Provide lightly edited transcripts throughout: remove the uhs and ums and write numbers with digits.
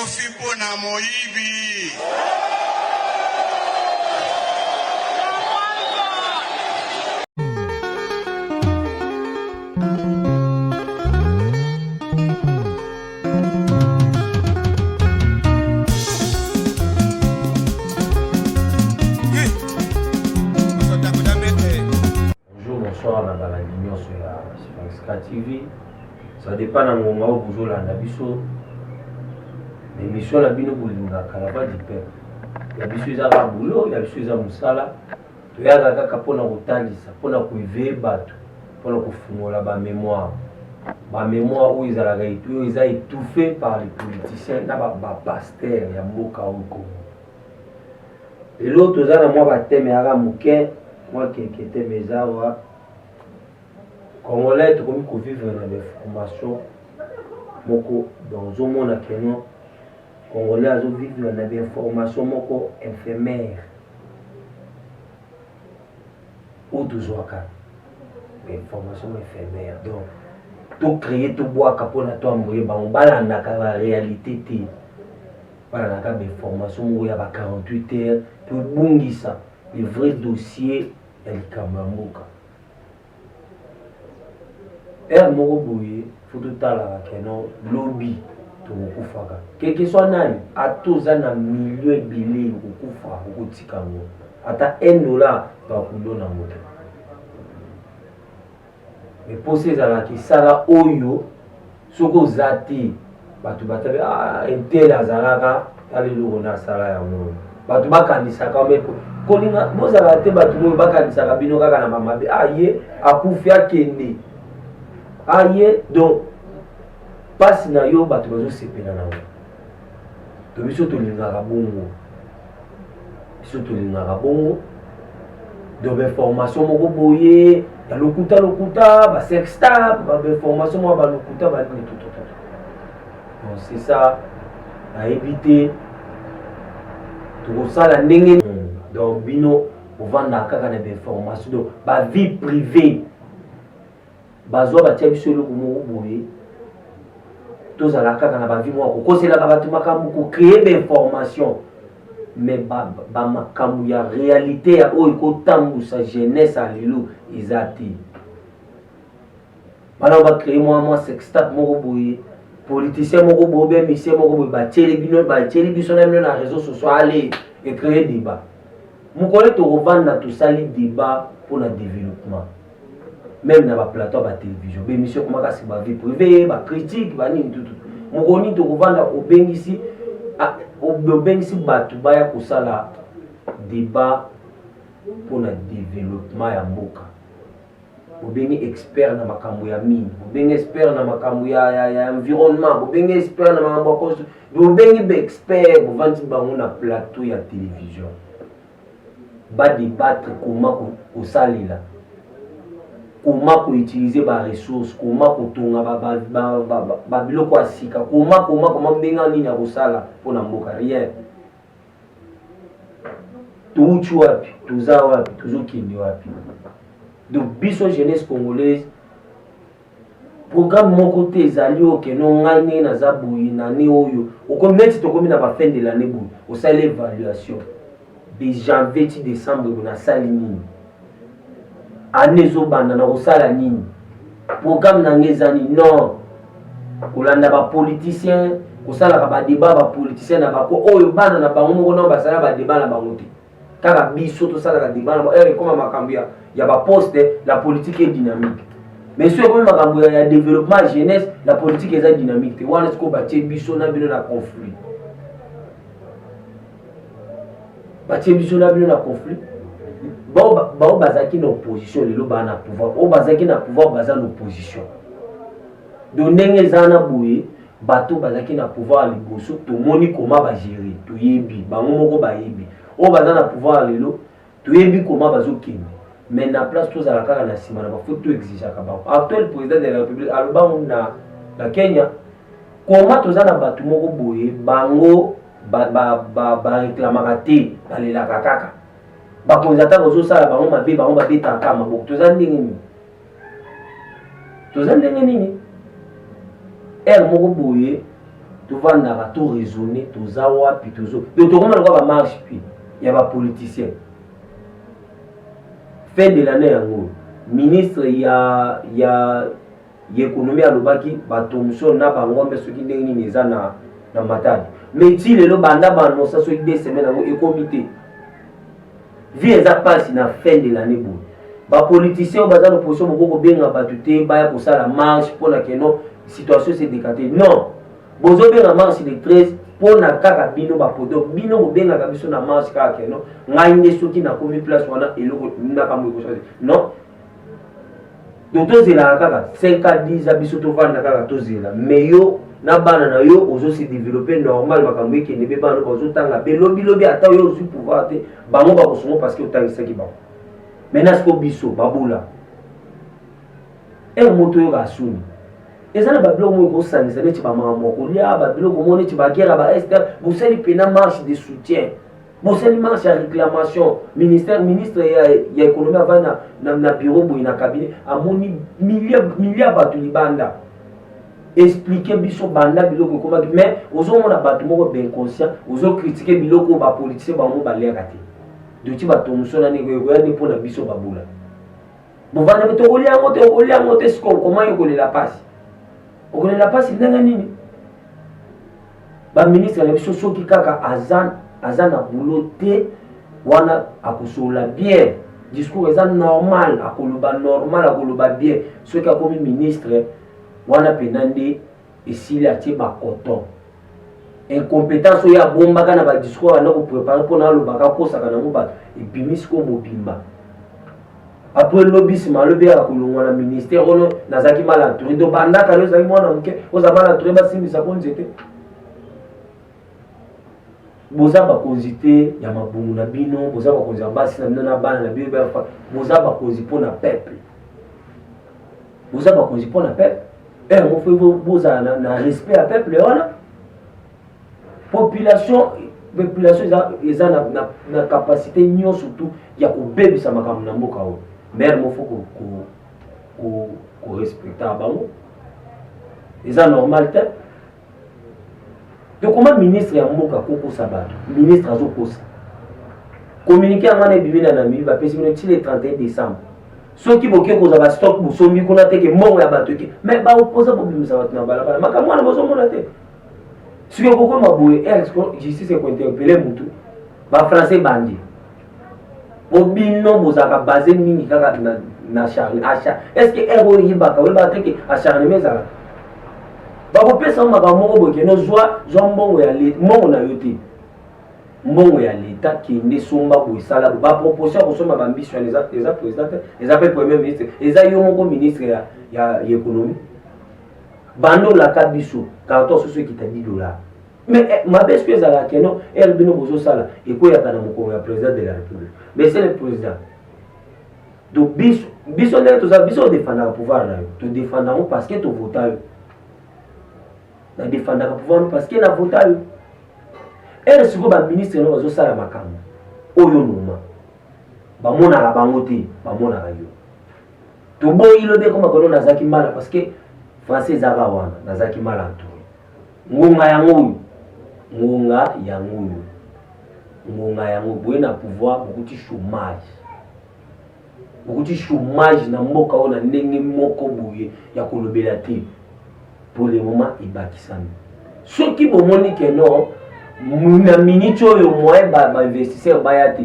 nakufi mpona moyibi. Bonsoir na l'union sur la Sphinx TV. Ça dépend de mon moment où vous avez biso. L'émission la bino bulinga kalaba di pe. Ya biso za ba boulot, ya biso za musala. To ya ga ka pona kotalisa, pona kuive bato, pona kufungola ba mémoire. Ba mémoire où ils ont étouffé par les politiciens na ba pasteur ya mboka oko. Et l'autre za na moi ba thème ya muke, moi qui était mes awa. Congolais, tu comme vivre dans des formations, moko dans un monde Kenya. Congolais, ils vivent dans des formations moko infirmières. Ou toujours des formations infirmières. Donc, tout créer, tout boire, capona, tout amourir, on balance la réalité. Balance des formations où il y a 48 heures, tout bungisa, les vrais dossiers, et les kamamuka. Moko boye faut tout la kenon lobby to kufaka quelque soit nani atoza na milieu bilé kufa kutika ngo ata $1 ba kudona moto mais posé za la ki sala oyo soko zati batu batabe intel azalaka alelo na sala ya mo batu bakandisa ka me kolinga bozala te batu mo bakandisa ka bino kaka na mamabe ye akufi akende. Aïe, donc, passe na yo bato bazo sepela na yo. To biso to lingaka bongo. Biso to lingaka bongo. Donc information moko boye, ya lokuta ba sextap, ba information mo ba lokuta ba tout. Donc c'est ça à éviter. To sala ndenge donc bino ovanda kaka na information donc ba vie privée. Bazo batia biso eloko moko boye tozala kaka na bavi moko koselaka bato makambo ko créer des informations mais ba makambo ya réalité ya oyo kotambusa jeunesse a lelo ezati bana ba créer moi sextap moko boye politicien moko boye monsieur moko boye batieli biso na réseaux sociaux aller et créer débat mokole to revendre to sali débat pour le développement. Même dans la plateau de télévision, les émissions comme ça, c'est vie privée, la critique, tout. Mon goni to revendre au Bengisi, batu baya pour ça la débat pour le développement ya mboka. Au Bengi expert na makambo ya mine, au Bengi expert na makambo ya environnement, au Bengi expert na makambo construction, au Bengi expert pour vendre bango na plateau ya télévision. Ba débattre comment au salila. Comment utiliser les ressources, comment tourner biloko asika, comment benga nini ya kosala pour na mboka rien. Tuuchu wapi, tuza wapi, tuzokindi wapi. Donc biso jeunesse congolaise programme mon côté ezali oke no ngani na zabuyi na ne oyo. Okometi tokomi na ba fin de l'année bout, o sala évaluation. De janvier à décembre na sali nini. Anezo banda na kosala nini programme na ngezani non kolanda ba politicien kosala ba débat ba politicien na bako oyo bana na bango moko na basala ba débat na bango te kaka biso to sala ka débat na comme makambo ya ba poste la politique est dynamique mais sur comme makambo ya développement jeunesse la politique est dynamique te wana siko batie biso na bino na conflit batie biso na bino na conflit. Bao bazaki na opposition lelo ba na pouvoir o bazaki na pouvoir baza na opposition donenge zana boye bato bazaki na pouvoir liboso to moni koma ba gérer to yebi bango moko ba yebi o baza na pouvoir lelo to yebi koma bazokende mais na place to za la kaka na sima na ba faut to exiger ka ba actuel président de la République aloba na Kenya koma to za na bato moko boye bango ba réclamera te balela kaka bakonzata bozo sala bango mabe bango babeta kama boko toza ndenge nini moko boye tovandaka to raisonner toza wapi tozo donc tokoma lokwa bamarche puis ya bapoliticien fin de l'année yango ministre ya économie alobaki batomso na bangombe soki ndenge nini eza na matadi mais ti lelo banda banonsa soki 2 semaines yango ekomi te vie eza pasi na fin de l'année boye bapoliticien baza na position moko kobenga bato te baya kosala marche mpona keno situation se décante non bozobenga marche de 13 mpona kaka bino bapodo bino bobengaka biso na marche kaka keno ngai nde soki nakomi place wana eloko nakambo ekochange non donc tozelaka kaka 5 à 10 a biso tovanda kaka tozela mais yo na bana na yo ozosi développer normal makambo ekende mpe bana bazotanga mpe lobilobi ata yo ozwi pouvoir te bango bakosongo parce que otangisaki bango maintenant siko biso babula moto oyo asuni eza na babiloko moyo kosanisa neti bamakambo kolia babiloko mo neti bagera baeste bosali mpena marche de soutien bosali marche ya réclamation ministre ya économie avai na bureau boye na cabinet amoni milia bato libanda expliquer biso banda biloko ekomaki mais ozomona bato moko bainconscient ozokritike biloko bapoliticien bango baleka te doti batomso nani ekoyani mpona biso babula bovanda mpe tokolia yango te siko koma yokolela pasi okolela pasi ndenge nini baministre na biso soki kaka aza na boulot te wana akosolola bien discours eza normal akoloba bien soki akomi ministre wana pena nde esili atie bacoton incompétence oyo abombaka na badiscours anda koprépare mpona alobaka akosaka nango bato ebimi siko mobimba après lobi nsima alobi yaka kolongwa na ministère ono nazalaki mal entouré do bandaka lo ezalaki mwana moke oza mal entouré basimbisa mpo nzete boza bakonzi te ya mabungu na bino boza bakonzi ya basi na bino na bana na bino boza bakonzi mpo na peuple boza bakonzi mpo na peuple mofo bozala na respect ya peuple wana population eza na capacité nyonso tu ya kobebisa makambo na mboka oyo maire mofo korespecta bango eza normal te donc comment ministre ya mboka kokosa bato ministre azokosa communiqué yango wana ebimi na namibi bapesi bino ti le 31 décembre soki boke kozwa bastock bosombi kuna teke mbongo ya bato eke mais baoposa bobimisa bato na balabala makambo wana bozomona te soki okokoma boye justice ekointerpele mutu bafrançais bandi obino bozalaka base mingi kaka na charne est ce que ere oyibaka oyebaka teke acharnement ezalaka bakopesa makambo moko boye keno zwa mbongo na yo te mbongo ya leta kende somba boye esala bo baproportion ya kosomba bambiso wana eza président te eza mpe premier ministre eza yo moko ministre ya économie bandolaka biso carton soso ekita $10 mais mabe soki ezalaka keno ere bino bozosala ekweyaka na mokongo ya président de la république mais c'est le président donc biso ndenge tozala biso odefandaka pouvoir na yo todefandako parce que tovota yo nadefandaka pouvoir parce que navota yo ere sikoyo baministre no bazosala makambo oyo noma bamonaka bango te bamonaka yo toboyi lobi ekoma kono nazalaki mala parce que français ezaka wana nazalaki mala entouré ngonga yango boye na pouvoir bokuti chômage na mboka oyo na ndenge moko boye ya kolobela te pour le moment ebakisami soki bomoni keno na minute oyo moyen bainvestisseur baya te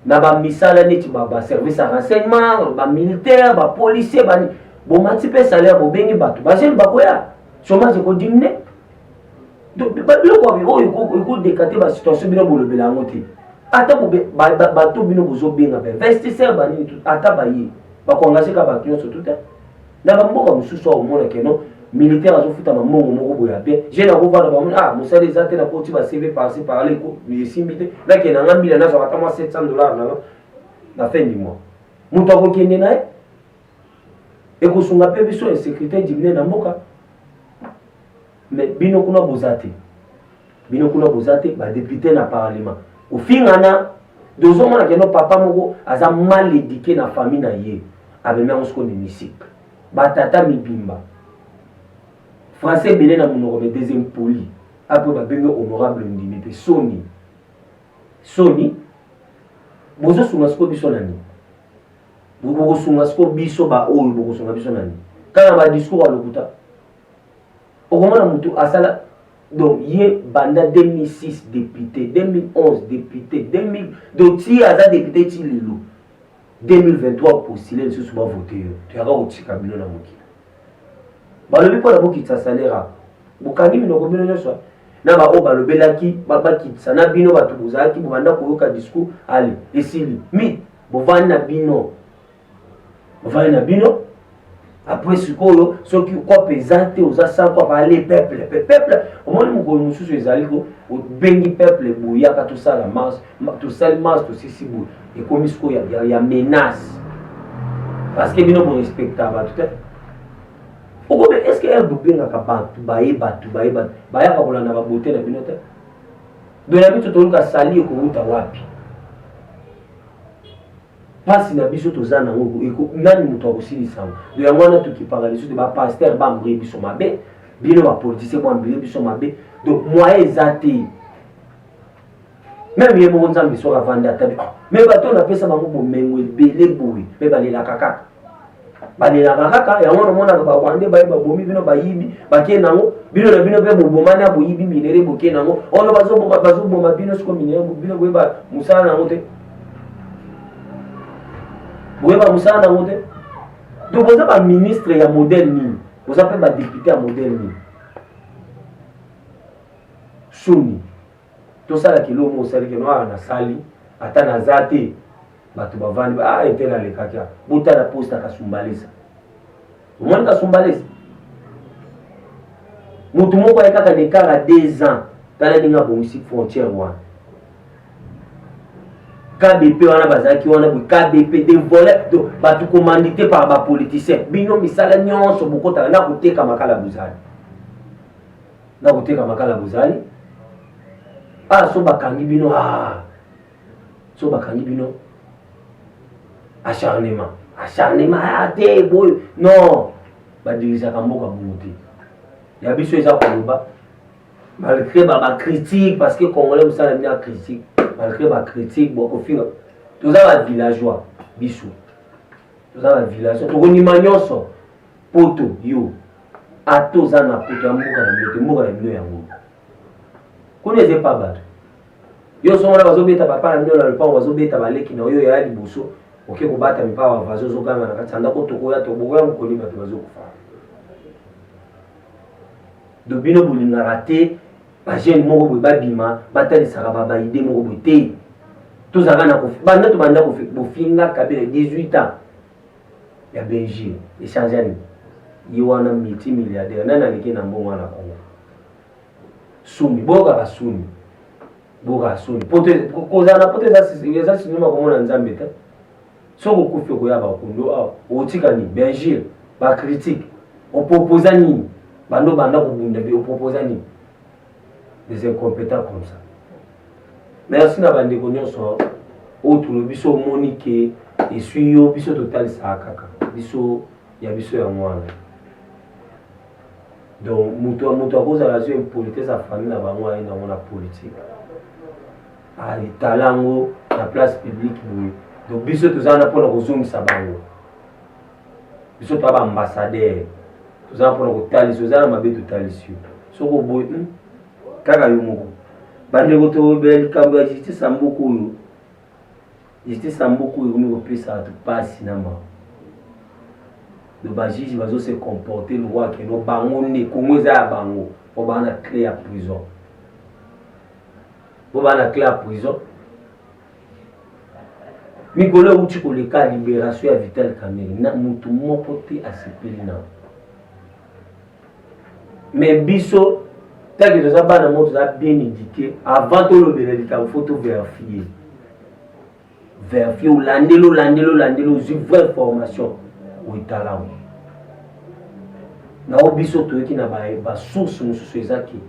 na bamisala neti baservice ya renseignement bamilitaire bapolicier bomati mpe salaire bobengi bato bajeune bakoya chômage ekodimine biloko oyo ekodekate basituation bino bolobela yango te ata bato bino bozobenga bainvestisseur banini ata baye bakoangazeka bato nyonso tu te na bamboka mosusu awa omona keno militaire azofuta mbongo moko boya pe jeune akovanda bamona mosala eza te na poti bacv parci parle esimbi te nakende nanga mbila nazwaka ata mwa $700 na fin du mois moto akokende na ye ekosunga mpe biso insécurité dimine na mboka mais bino kuna boza te badepute na parlement ofingana dozomona keno papa moko aza mal éduqué na famille na ye abemi yango siko na hémicycle batata mibimba français ebele na monoko me deuxième poli après babenge honorable ndimi pe soni bozosunga siko biso nani bokosunga siko biso baoyo bokosunga biso nani kaka badiscours alokuta okomona mutu asala donc ye banda 2006 député 2011 député 2000 donc ti aza député ti lelo 2023 postulé lisusu bavote yo toyaka kotika bino na mokili balobi mpona bokitisa salaire bokangi minoko bino nyonso na baoyo balobelaki bakitisa na bino bato bozalaki bobanda koyoka discours ale esili mi bovandi na bino après sikoyo soki kwa pesante oza sans quoi parler peuple omoni mokolo mosusu ezali ko obengi peuple boyaka tosala marche tosisi boye ekomi sikoyo ya menace parce que bino borespecta bato te okobe est ce que elle bobengaka bato bayaka kolanda babote na bino te doya biso toluka sali ekouta wapi pasi na biso toza nango nani moto akosilisa yango do yango wana tokipaka lisusu bapaster bambrie biso mabe bino bapolitisien bambrie biso mabe donc moyen eza te même ye moko nzambe soki avandi atabi me bato napesa bango bomengo ebele boye mpe balelaka kaka yango namonaka bawande baye babomi bino bayibi bakie nango bino na bino mpe bobomani aboyibi minere bokie nango ono bazoboma bino siko minere bino boyeba mosala nango te boyeba mosala nango te donc boza baministre ya modele nini boza mpe badepute ya modele nini soni tosalaki lomo osaliki noara nasali ata naza te bato bavandi etele alekaki botala poste akasumbalesa omoni kasumbalesa motu moko aye kaka nekara 2 ans tala ndenge abongisi frontière wana KBP wana bazalaki wana boye KBP dévolé bato commandité par bapoliticien bino misala nyonso bokotaka na koteka makala bozali so bakangi bino acharnement te boye non badirisaka mboka bongo te ya biso eza koloba malgré bacritique parce que congolais mosala bino ya critique malgré bacritique bokofinga toza bavillageois biso tokondima nyonso poto yo atoza na poto ya mboka na bino te mboka na bino yango kuna eze pa bato yo somona bazobeta papa na bino na lopango bazobeta baleki na oyo ya liboso oke kobata mipaka bavazo ozoganga na kati ndako tokoya tobokoya mokoli bato bazokofa do bino bolingaka te bajeune moko boye babima batalisaka baide moko boye te tozalaka na banda tobanda bofinga kabila 18 ans ya Belgique échange ani ye wana multimilliardaire nani aleki na mbongo wana Congo suni boka suni kozala na pote eza sinima komona nzambe te soko kufi koya bakundo otika ni Belgique bacritique opopoza nini banda kobunda bi opopoza nini des incompétents comme ça. Merci na bande nyonso autre biso monique et suyo biso total sa kaka biso ya mwana donc muto akoza la zone politique sa famille na bango ayi na mona politique talango na place publique boye donc biso tozana pona kozongisa bango biso to ba ambassadeur tozana pona kotalisa tozana mabe totalisi soko boye kaka yo moko bandeko tobeli kambo ya justice mbuku oyo komi kopesa bato pasi na mbango do bajuge bazose comporter loi keno bango nde kongo eza ya bango po baa na clé ya prison mikolo euti koleka libération ya Vital Kamerhe na mutu moko te asepeli na mais biso taki toza bana mo toza bien éduqué avant tolobela likambo fo tovérifier olandelo ozwi vraie information oetalango nao biso toyoki na basource mosusu ezaki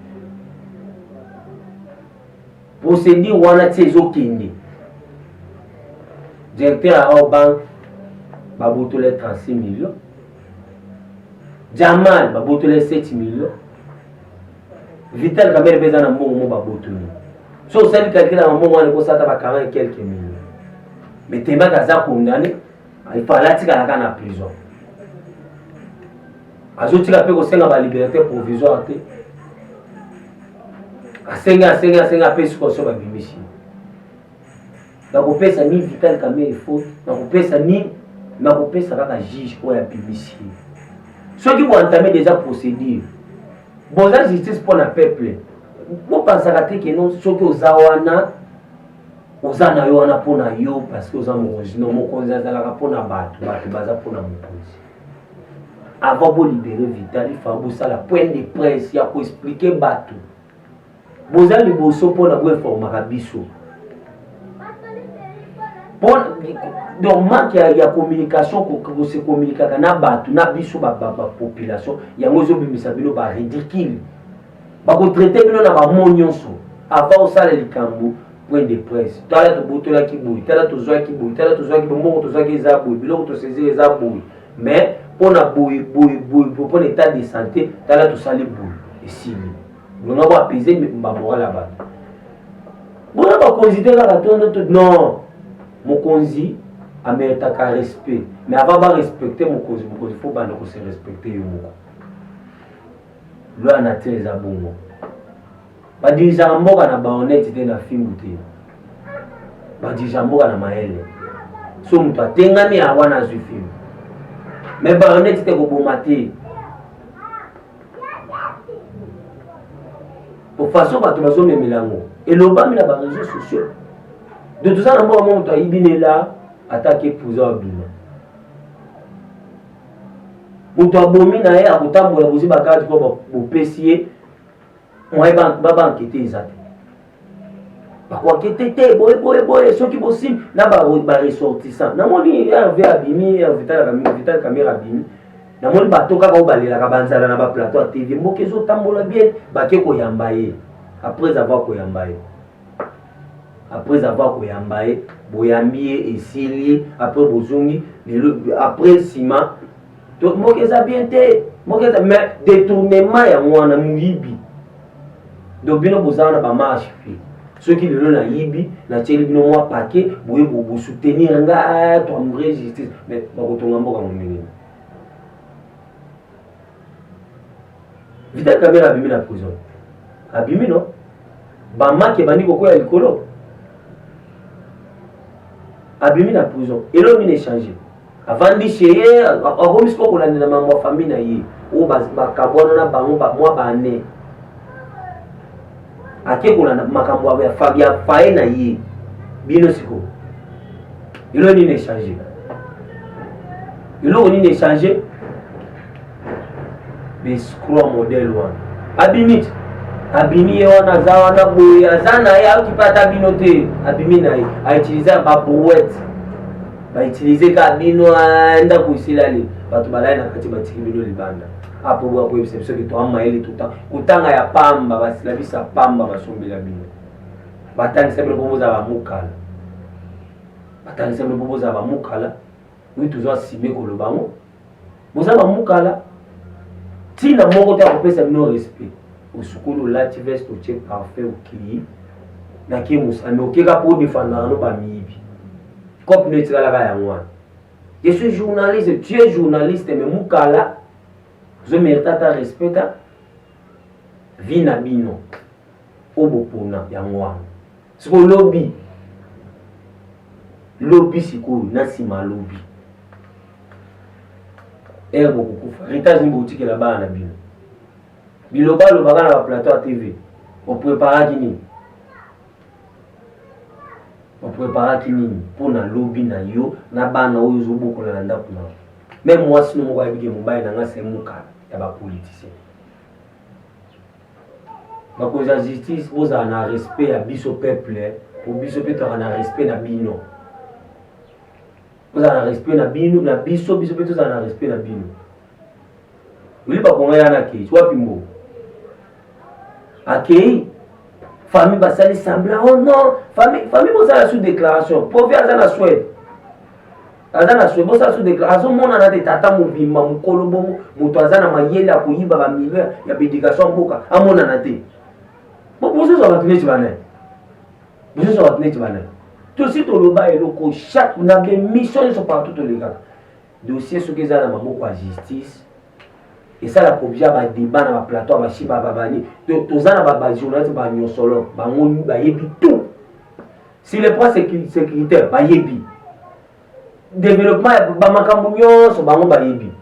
procédure wana ti ezokende directeur ya Aobank babotole 36 millions Jamal babotole 7 millions Vital Kamerhe pesa na mbongo mo babotoni. So ça lui calcule na mbongo wana ko sata ba 40 quelques millions. Mais Temba kaza condamné, il fallait tika na prison. Azotika pe ko senga ba liberté provisoire te. Asenga pe ko so ba bimisi. Na ko pesa ni Vital Kamerhe faute, na ko pesa ni na ko pesa kaka juge ko ya bimisi. Ceux qui vont entamer déjà procédure. Bon la justice pour le peuple. Vous pensez que non ceux qui aux awana ozana yo wana pona yo parce que oza mokonzi non mokonzi azalaka pona bato baza pona mokonzi. Avant de libérer Vital, il faut bosala point de presse ya ko expliquer bato. Boza liboso pona ko informer biso. Donc manque ya communication ko se communiquer na bato na biso ba population yango zo bimisa bino ba ridicule. Ba ko traiter bino na ba monyonso avant osala likambo. Point de presse. Tala to botola ki boui, tala to zoa ki boui, tala to zoa ki bongo to zoa ki za boui, biloko to saisir eza boui. Mais pour na boui pour un état de santé, tala to sali boui. Et si nous n'avons pas apaiser ma morale là-bas. Bon on va considérer la tonne non. Mon konzi a mérité qu'à respect. Mais avant de respecter mon konzi, il faut pas se respecter yo moko. Là on a très abongo. Badirigeant mboka na baonete te na fingu te. Badirigeant mboka na maele. So mutu atengami awana azwi fingu. Mais baonete te koboma te. Pour façon bato bazomemela yango. Elobami na ba réseaux sociaux. De tout ça na mboka mo mutu ayibinela atake pouvoir bino. Mutu abomi na ye akotambola bozi bakati ko bopesi ye. Moi, baba enquêté exact. Par quoi enquêté boy ceux qui possible là ba ressortissant. Na moni Hervé Abimi, Vital Kamerhe Abimi. Na moni batoka ko balela ka banzala na ba plateau à TV. Mokezo tambola bien ba ke ko yambaye. Après avoir ko yambaye. Boyambié et Sili après bozungi après Sima. Donc mokeza bien te, mokeza mais détournement ya mwana muyibi. Donc bino bozana ba marche fi ceux qui le na yibi na teli bino moi paquet boye bo soutenir nga to ambre justice mais ba ko tonga mboka mumini Vital Kamerhe abimi na prison abimi non ba make bandi ko ya likolo abimi na prison elo mine changer avant de chez a remis ko la na ma famille na yi o ba kabona na bango ba moi ba ne ake kuna makambo ya Fabia Faena yi bino siko ilo ni changer ilo ni changer mais scroll model one abimi wana za wana boya zana ya ukipata bino te abimi na yi a utiliser ba brouette ba utiliser ka bino anda kuisila ni batu balai na kati batiki bino libanda. Apo bwa ko yebisa biso ke to amaeli tuta kutanga ya pamba basilabisa pamba basombela bino batangisa bino boboza ba mukala oui toujours simé ko lo bango boza ba mukala tina moko ta kopesa bino respect osukulu lati veste to check parfait okili na ki musami okeka po défendre no ba mibi cop ne tira la ya ngwana. Je suis journaliste, tu es journaliste mais mukala je mérite ta respect vina bino obopona ya ngwana siko lobby siko na sima lobby ego kukufa ritage mboutique la bana bino biloba lo bagana ba plateau à TV on prépare kini pour na lobby na yo na bana oyo zo bokola na ndaku na même moi si nous voyons que mobile na c'est muka ya ba politicien ba ko za justice vous en a respect à biso peuple pour biso peut en a respect na bino vous en a respect na bino na biso peut en a respect na bino oui ba ko ngaya ki tu pimbo akei famille basali semblant oh non famille vous a sous déclaration pour faire ça na souhait azana swebo sa sous déclaration mona na tata mobimba mukolo bomo muto azana mayele akoyiba ba milliard ya bédication mboka amona na te Bonjour sur la télé, bonjour sur la télé, tout si tout le bas et le chaque on a des missions sur partout les gars. Dossier ce que ça dans ma justice. Et ça la projet ba débat na plateau ba chiba ba bani. To za na ba journaliste ba nyosolo ba ngoni ba yebi tout. Si le point sécuritaire ba yebi. Développement ba makambo nyonso ba ngo ba yebi.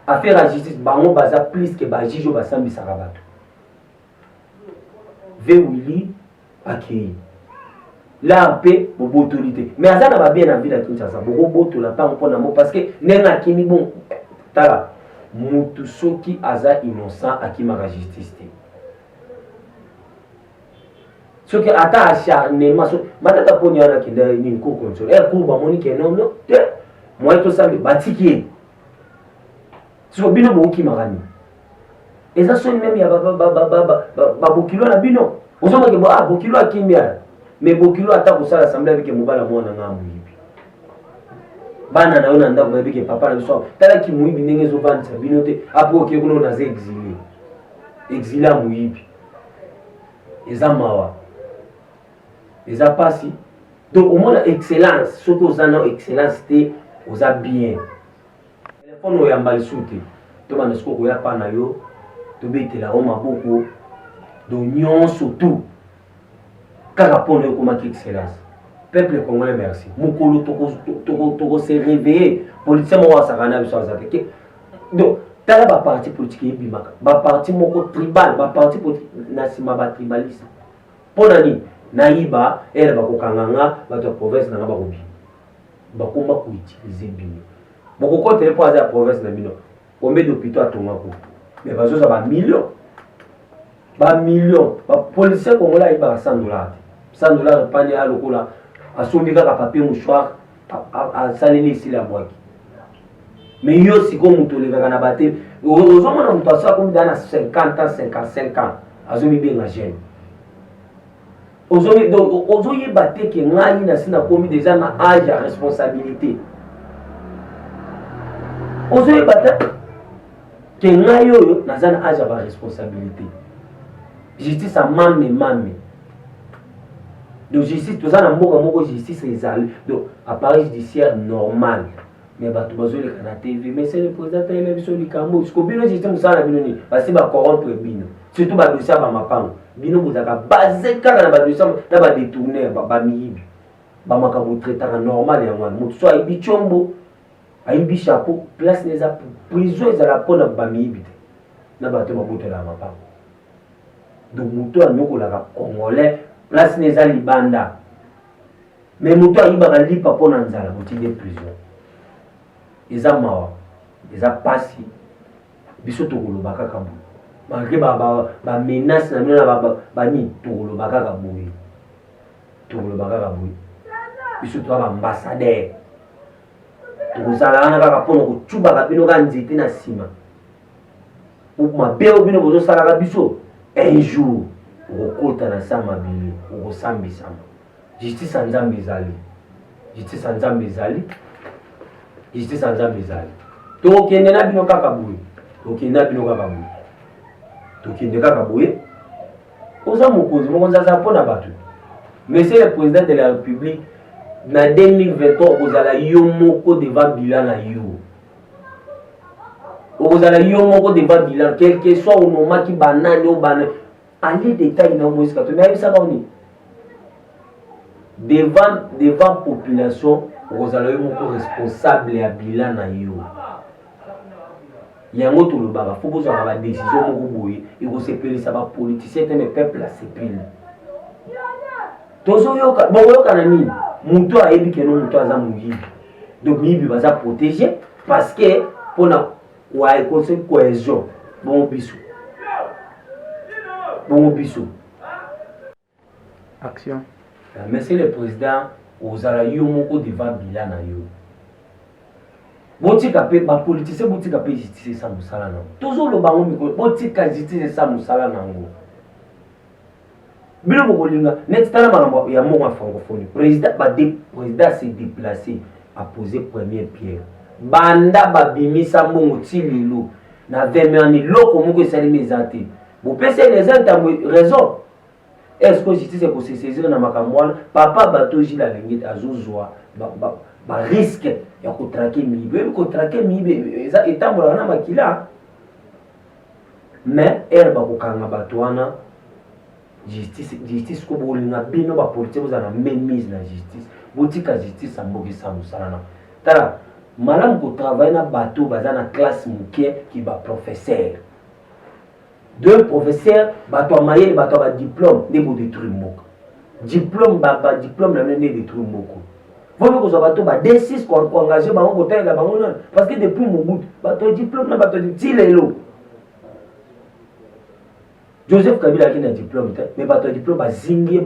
Affaire à justice ba ngo baza plus que ba jijo ba sambi sarabato. Ve Willy akei. Là paix pour autorité. Mais azana ba bien en vie la Kinshasa. Beaucoup boto la pas pour namo parce que nenga kimi bon tala mutu soki aza innocent akimaka justice te. Soki ata acharnement so matata poni ana kenda ni ko contrôle. E ko ba moni ke non te. Moi to sambi batiki. So bino bo ki magani. Eza so même ya ba bokilo na bino. Ozoma ke ba bokilo akimia. Mais bokilo ata ko sala assemblée avec mobala mwana ngamu yibi. Bana na yona ndako baby ke papa na biso. Tala ki muibi ndenge zo vanda bino te apo ke kuno na ze exilé. Exila muibi. Eza mawa. Eza pasi. Donc au moins excellence, ce que ozana excellence te oza bien. Téléphone o yamba lisute. To bana siko ko ya pa na yo. To betela o maboko. Do nyonso tout. Kaka pone yo komaki excellence. Peuple congolais merci. Mukolo toko se réveiller. Politicien mo wasakana biso azate. Donc tala ba parti politique ebimaka. Ba parti moko tribal, ba parti politique nasima ba tribaliste. Pona ni naïba elle ba kokanganga ba to province na ba kobi. Ba komba ko utiliser bino. Boko ko téléphone à la province na bino. Combien d'hôpitaux à Tomako? Mais ba zo ça ba millions. Ba millions. Ba policier congolais ba $100. $100 pani à lokola. A sombi kaka papier mouchoir a saleli ici la boîte. Mais yo si comme muto le na baté, ozoma na muto asa comme dans 50 ans, 55 ans, azomi bien la jeune. Ozomi donc ozoyi baté ke ngai na sina komi déjà na âge à responsabilité. Ozoyi baté ke ngai yo na zana âge à responsabilité. Justice a mame. Donc justice, tout ça dans moko justice ezali. Donc appareil judiciaire normal. Mais bato bazo le kana TV, mais c'est le président il a biso likambo. Parce que bino justice musala bino ni, parce que ba corrompre bino. Surtout ba dossier ba mapango. Bino bozaka basé kaka na ba dossier na ba détourner ba miyibi. Ba makambo traitaka normal ya mwana. Mutu so aibi chombo, aibi chapeau, place neza prison ezala pona ba miyibi. Na bato ba botela mapango. Donc mutu anyoko la congolais place neza libanda. Mais mutu ayibaka lipa pona nzala botide prison. Eza mawa. Eza pasi. Biso tokolobaka kaka boye. Malgré ba menace na bino na ba ni tokolobaka kaka boye. Tokolobaka kaka boye. Biso to ba ambassadeur. Tokozala na kaka pona kochubaka bino ka nzete na sima. Pour mabeo bino bozo salaka biso un jour. Okota na sama bili, okosambi sama. Justice en Nzambe ezali. Justice en Nzambe ezali. Justice en Nzambe ezali. Tokende na bino kaka boye. Tokende na bino kaka boye. Tokende kaka boye. Oza mokonzi mokonzi aza pona bato. Monsieur le président de la République na 2023 ozala yo moko devant bilan na yo. Ozala yo moko devant bilan quel que soit au moment qui banane ou banane. Allez détail dans Moïse Kato. Mais ça va venir. Devant population, vous allez être responsable et bilan na yo. Il y a un autre il faut que vous ayez des décisions et vous séparez ça va politicien et le peuple à séparer. Tozo yoka bon yoka na nini? Muto a ebi que non muto aza muyibi. Donc miyibi va protéger parce que pour na ouais conseil cohésion bon biso. Bon bisou. Action. Monsieur le président, aux alayos moko devant bilan na yo. Botika pe ba politicien botika pe justice sa musala na. Toujours le bango miko botika justice sa musala na ngo. Bilo bokolinga net tala makambo ya moko francophonie. Président s'est déplacé à poser première pierre. Banda babimisa mbongo ti lelo na 20 ans loko moko esali mezante. Vous pensez les gens ont raison. Est-ce que justice est se saisir dans ma camoine? Papa Batoji la lingite à Zouzoua, risque de traquer Mibe, de traquer Mibe, ça est en train de makila. Mais elle va vous kanga batouana justice ko bolinga bino ba politique vous avez même mise na justice. Botika justice amboki samusana. Tala malam ko travailler na bateau bazana classe muke qui ba professeur. Deux professeurs, bateau maye bateau ba diplôme ne bo détruire moko. Diplôme ba diplôme na ne détruire moko. Vous que bateau ba D6 ko engager ba ko tela ba ngona parce que depuis mon bout bateau diplôme na bateau tilelo. Joseph Kabila qui a un diplôme, mais pas un diplôme, zingué,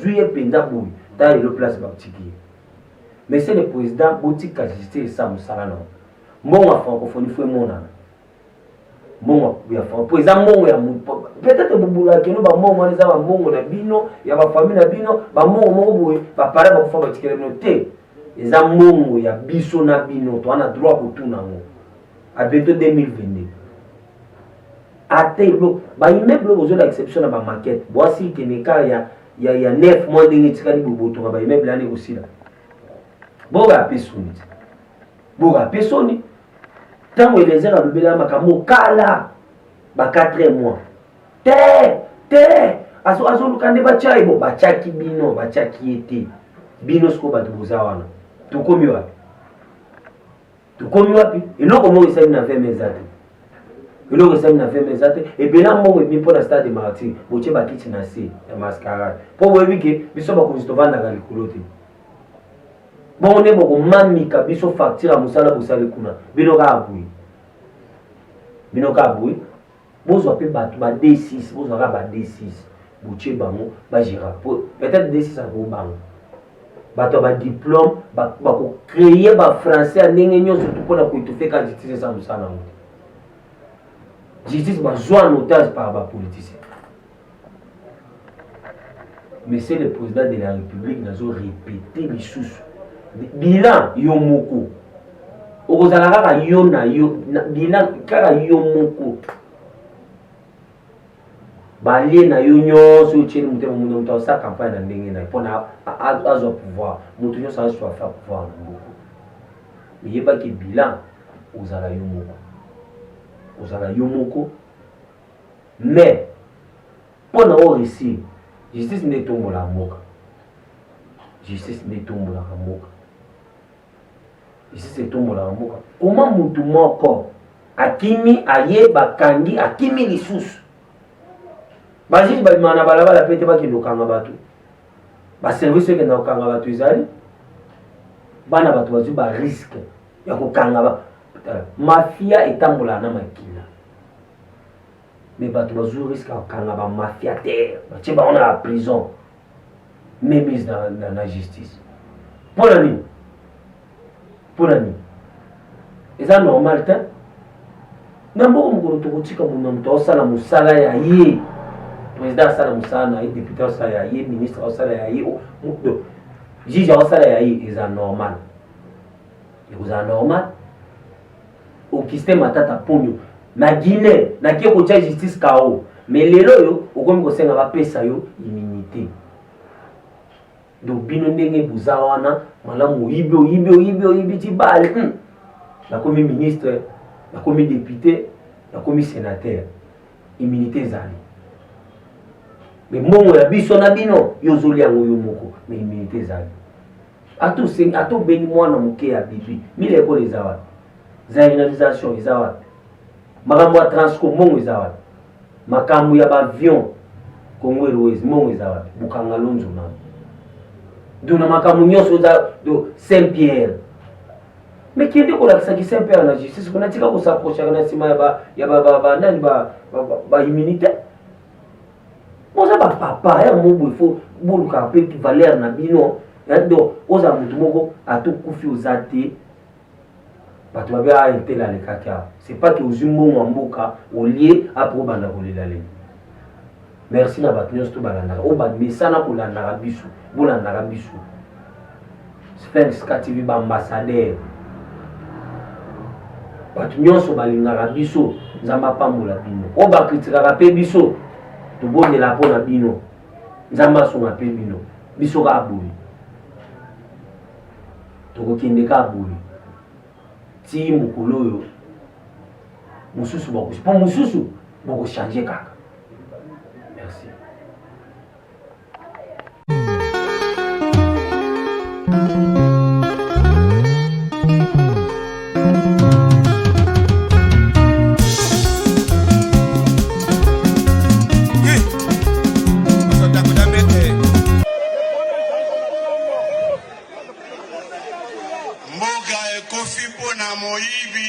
zouye penda boui, dans le place baptiki. Mais c'est le président boutique à justice ça moussala non. Mon à francophonie faut mon âme. Mon ya président mon ya peut-être bubula que nous ba mon les aba mon na bino, ya ba famille na bino, ba mon boui, ba para ba fa baptiki no te. Les amons ya biso na bino, to ana droit pour tout na mo. À bientôt 2022. Atelo ba immeuble aux l'exception na ba maquette voici que neka ya 9 mois de tikali boboto ba immeuble ane aussi là boga pesoni tango les heures de bela makamo kala ba 4 mois te aso lukande ba chai bo ba chaki bino ba chaki ete bino sko ba tubuza wana tukomi wapi eloko mo isa na 20 mezate. Il a fait mes actes et bien là, moi, je pour la stade de Martyr, je suis parti dans la mascarade. Pour vous dire que je suis parti dans la culotte. Bon, on est beaucoup mami, je suis facture à Moussala Boussale Kuna. Binoka Aboui. Vous avez un D6, vous avez un D6. Vous avez un Gira. Peut-être D6 à vous. Vous avez un diplôme, vous créez un français, surtout pour la faire quand justice à Moussala. Justice va jouer en otage par les politiciens. Mais c'est le président de la République qui a répété les choses. Bilan, yomoko. Ozalaka yona bilan kaka yomoko. Balé na yonyo so tcheni mutema mundo sa campagne na ndenge na pona azo pouvoir. Mutu nyo sa soit faire pouvoir na mboko. Mais yeba ki bilan ozala yomoko. Ozala yomoko. Mais pona o réussir, justice ne tombe la moka. Justice ne tombe la moka. Justice ne tombe la moka. Comment mutu moko akimi aye bakangi akimi lisusu. Baji ba mana balabala pete ba ki lokanga batu. Ba service ke na lokanga batu izali. Bana batu bazu ba risque ya kokanga ba. Mafia etambola na makila. Mais batu bazu risque ya kokanga ba mafia terre. Ba ti ba on a la prison. Mémise dans la justice. Pour la nuit. Et ça normal, hein? N'importe où tu as un musala ya ye. Président sala musala ya député sala ya ye, ministre sala ya ye, juge sala ya ye, c'est normal. C'est normal. Au système matata ponyo. Na Guinée, na qui ko justice kao. Mais lelo yo, o komi ko senga ba pesa yo immunité. Donc bino ndenge buzawana malamu yibi ti bale la comme ministre la comme député la comme sénateur immunité zali mais mongo ya biso na bino yozoli yango yo moko mais immunité zali ato beni mwana moke ya bibi mile ko les awat za réalisation izawat makambo ya transco mongo izawat makambo ya ba avion Congo Airways mongo izawat bukanga lonzo na Dona makamunyo soda do Saint-Pierre. Mais qui est de la Saint-Pierre na justice qu'on a tika ko s'approcher na sima ya ba immunité. Moi ça ba papa ya mo faut boluka pe valeur na bino. Donc oza mutu moko atokufi ozate. Bato ba ba intela le kaka. C'est pas que ozumo mboka au lieu après banda ko lelale. Merci na bato nyonso to balanda o ba mesana ko landa biso bolanda biso Sphinx KTV ba ambassadeur bato nyonso balingaka biso nzamba pambola bino o ba kritikaka pe biso tobondela mpona bino nzamba asunga pe bino biso ka boye tokokende ka boye ti mokolo oyo mosusu po mosusu bokochange kaka. Merci. Mboga ekofi mpona moyibi.